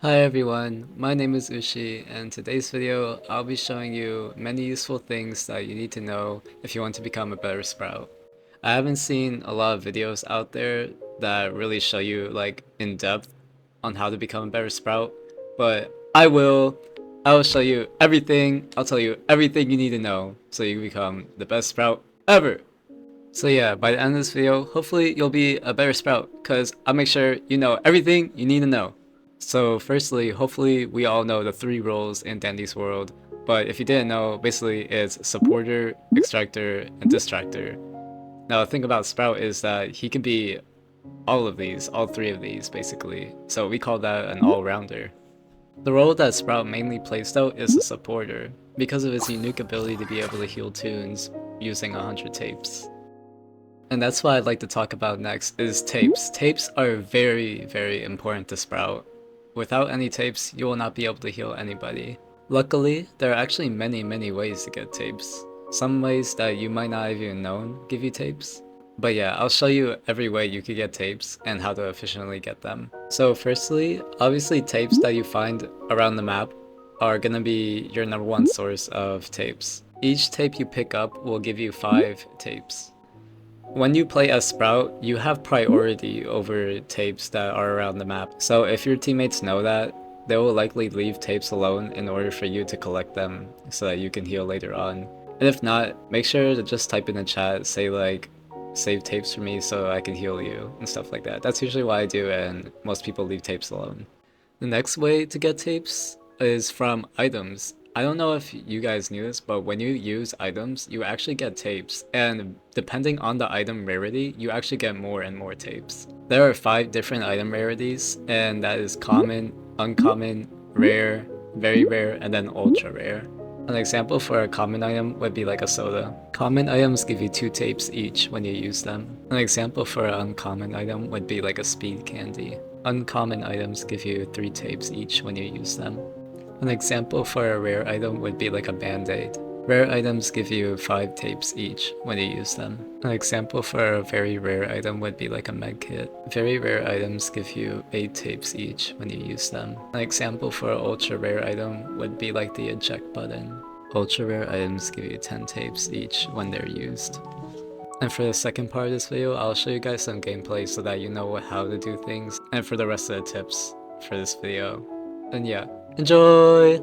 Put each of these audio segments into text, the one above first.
Hi everyone, my name is Ushi, and in today's video I'll be showing you many useful things that you need to know if you want to become a better Sprout. I haven't seen a lot of videos out there that really show you like in depth on how to become a better Sprout, but I will show you everything. I'll tell you everything you need to know so you can become the best Sprout ever. So yeah, by the end of this video, hopefully you'll be a better Sprout, because I'll make sure you know everything you need to know. So firstly, hopefully we all know the 3 roles in Dandy's world, but if you didn't know, basically it's supporter, extractor, and distractor. Now the thing about Sprout is that he can be all of these, all 3 of these basically, so we call that an all-rounder. The role that Sprout mainly plays though is a supporter, because of his unique ability to be able to heal tunes using 100 tapes. And that's what I'd like to talk about next, is tapes. Tapes are very, very important to Sprout. Without any tapes, you will not be able to heal anybody. Luckily, there are actually many ways to get tapes. Some ways that you might not have even known give you tapes. But yeah, I'll show you every way you could get tapes and how to efficiently get them. So firstly, obviously tapes that you find around the map are gonna be your #1 source of tapes. Each tape you pick up will give you 5 tapes. When you play as Sprout, you have priority over tapes that are around the map. So if your teammates know that, they will likely leave tapes alone in order for you to collect them so that you can heal later on. And if not, make sure to just type in the chat, say like, save tapes for me so I can heal you and stuff like that. That's usually what I do, and most people leave tapes alone. The next way to get tapes is from items. I don't know if you guys knew this, but when you use items, you actually get tapes, and depending on the item rarity, you actually get more and more tapes. There are 5 different item rarities, and that is common, uncommon, rare, very rare, and then ultra rare. An example for a common item would be like a soda. Common items give you 2 tapes each when you use them. An example for an uncommon item would be like a speed candy. Uncommon items give you 3 tapes each when you use them. An example for a rare item would be like a band-aid. Rare items give you 5 tapes each when you use them. An example for a very rare item would be like a medkit. Very rare items give you 8 tapes each when you use them. An example for an ultra rare item would be like the eject button. Ultra rare items give you 10 tapes each when they're used. And for the second part of this video, I'll show you guys some gameplay so that you know how to do things, and for the rest of the tips for this video. And yeah, enjoy!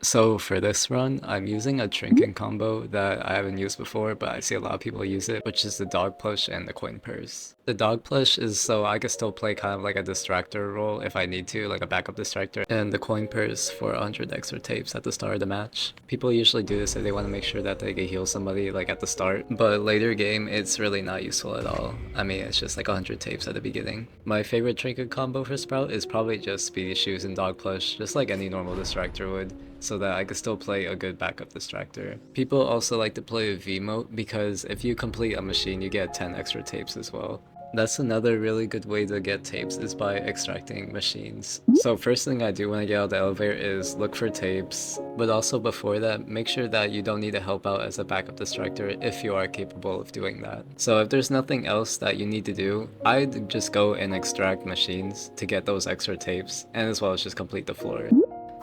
So for this run, I'm using a trinket combo that I haven't used before, but I see a lot of people use it, which is the dog plush and the coin purse. The dog plush is so I can still play kind of like a distractor role if I need to, like a backup distractor, and the coin purse for 100 extra tapes at the start of the match. People usually do this if they want to make sure that they can heal somebody like at the start, but later game it's really not useful at all. I mean, it's just like 100 tapes at the beginning. My favorite trinket combo for Sprout is probably just speedy shoes and dog plush, just like any normal distractor would, so that I could still play a good backup distractor. People also like to play with V-Mote because if you complete a machine you get 10 extra tapes as well. That's another really good way to get tapes, is by extracting machines. So first thing I do when I get out of the elevator is look for tapes, but also before that, make sure that you don't need to help out as a backup distractor if you are capable of doing that. So if there's nothing else that you need to do, I'd just go and extract machines to get those extra tapes, and as well as just complete the floor.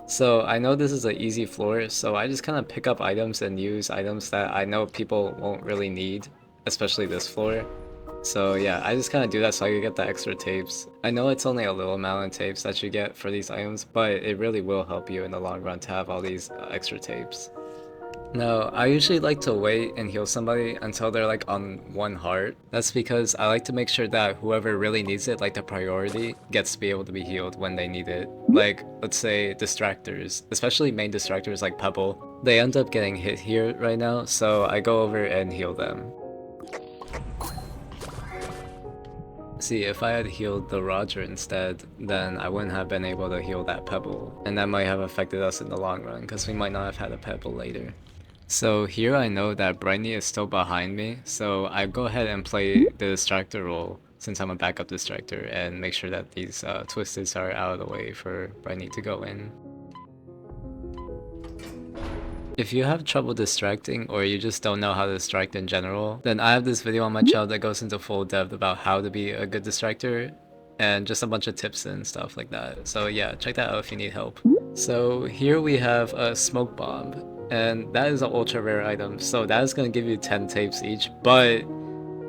So I know this is an easy floor, so I just kind of pick up items and use items that I know people won't really need, especially this floor. So yeah, I just kind of do that so I can get the extra tapes. I know it's only a little amount of tapes that you get for these items, but it really will help you in the long run to have all these extra tapes. Now, I usually like to wait and heal somebody until they're like on 1 heart. That's because I like to make sure that whoever really needs it, like the priority, gets to be able to be healed when they need it. Like, let's say distractors, especially main distractors like Pebble. They end up getting hit here right now, so I go over and heal them. See, if I had healed the Roger instead, then I wouldn't have been able to heal that Pebble, and that might have affected us in the long run, because we might not have had a Pebble later. So here I know that Brightney is still behind me, so I go ahead and play the distractor role since I'm a backup distractor and make sure that these twisteds are out of the way for Brightney to go in. If you have trouble distracting or you just don't know how to distract in general, then I have this video on my channel that goes into full depth about how to be a good distractor and just a bunch of tips and stuff like that. So yeah, check that out if you need help. So here we have a smoke bomb, and that is an ultra rare item, so that is going to give you 10 tapes each, but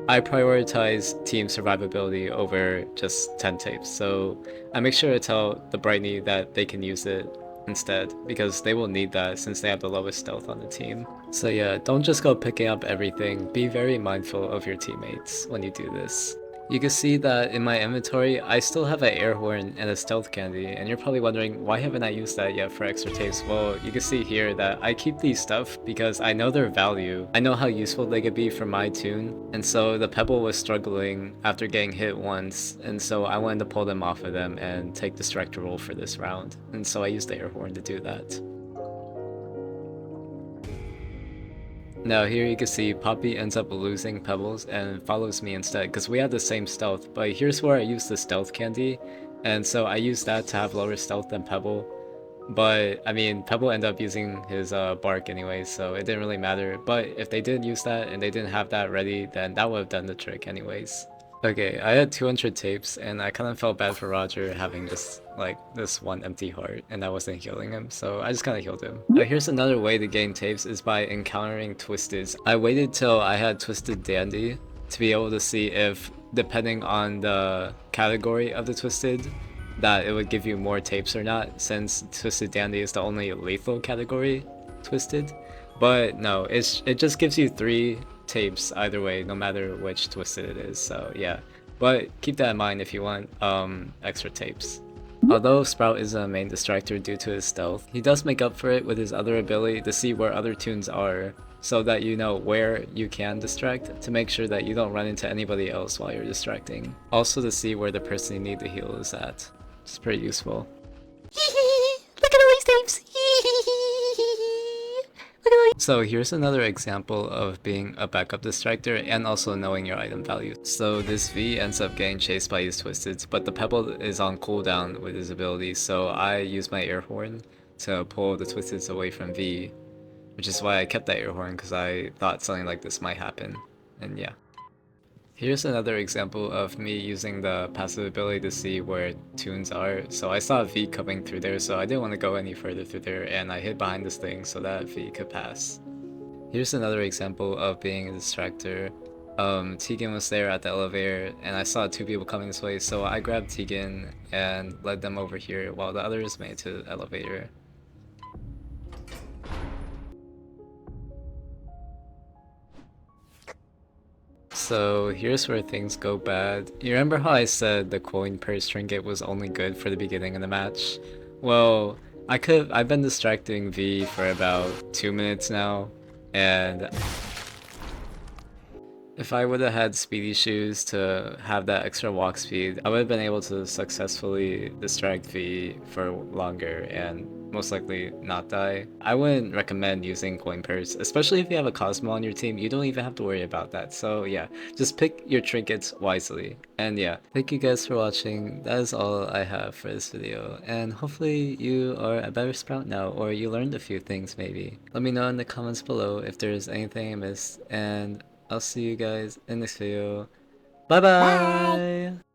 I prioritize team survivability over just 10 tapes, so I make sure to tell the Brightney that they can use it instead, because they will need that since they have the lowest stealth on the team. So yeah, don't just go picking up everything, be very mindful of your teammates when you do this. You can see that in my inventory, I still have an air horn and a stealth candy, and you're probably wondering, why haven't I used that yet for extra tapes? Well, you can see here that I keep these stuff because I know their value. I know how useful they could be for my tune, and so the pebble was struggling after getting hit once, and so I wanted to pull them off of them and take the distractor role for this round, and so I used the air horn to do that. Now here you can see Poppy ends up losing Pebbles and follows me instead because we have the same stealth, but here's where I use the stealth candy, and so I use that to have lower stealth than Pebble. But I mean, Pebble ended up using his bark anyway, so it didn't really matter. But if they didn't use that and they didn't have that ready, then that would have done the trick anyways. Okay, I had 200 tapes, and I kind of felt bad for Roger having this one empty heart, and I wasn't healing him, so I just kind of healed him. Now here's another way to gain tapes is by encountering Twisteds. I waited till I had Twisted Dandy to be able to see if, depending on the category of the Twisted, that it would give you more tapes or not, since Twisted Dandy is the only lethal category Twisted. But no, it just gives you 3 tapes either way, no matter which Twisted it is, so yeah. But keep that in mind if you want extra tapes. Although Sprout is a main distractor due to his stealth, he does make up for it with his other ability to see where other tunes are, so that you know where you can distract to make sure that you don't run into anybody else while you're distracting. Also to see where the person you need to heal is at. It's pretty useful. Look at all these tapes! So here's another example of being a backup distractor and also knowing your item value. So this V ends up getting chased by his Twisteds, but the Pebble is on cooldown with his ability, so I use my air horn to pull the Twisteds away from V, which is why I kept that air horn, because I thought something like this might happen, and yeah. Here's another example of me using the passive ability to see where tunes are. So I saw V coming through there, so I didn't want to go any further through there, and I hid behind this thing so that V could pass. Here's another example of being a distractor. Tegan was there at the elevator, and I saw 2 people coming this way, so I grabbed Tegan and led them over here while the others made it to the elevator. So here's where things go bad. You remember how I said the coin purse trinket was only good for the beginning of the match? Well, I've been distracting V for about 2 minutes now, and if I would have had speedy shoes to have that extra walk speed, I would have been able to successfully distract V for longer and most likely not die. I wouldn't recommend using coin purse, especially if you have a Cosmo on your team. You don't even have to worry about that. So yeah, just pick your trinkets wisely. And yeah, thank you guys for watching. That is all I have for this video, and hopefully you are a better Sprout now, or you learned a few things maybe. Let me know in the comments below if there's anything I missed, and I'll see you guys in this video. Bye bye!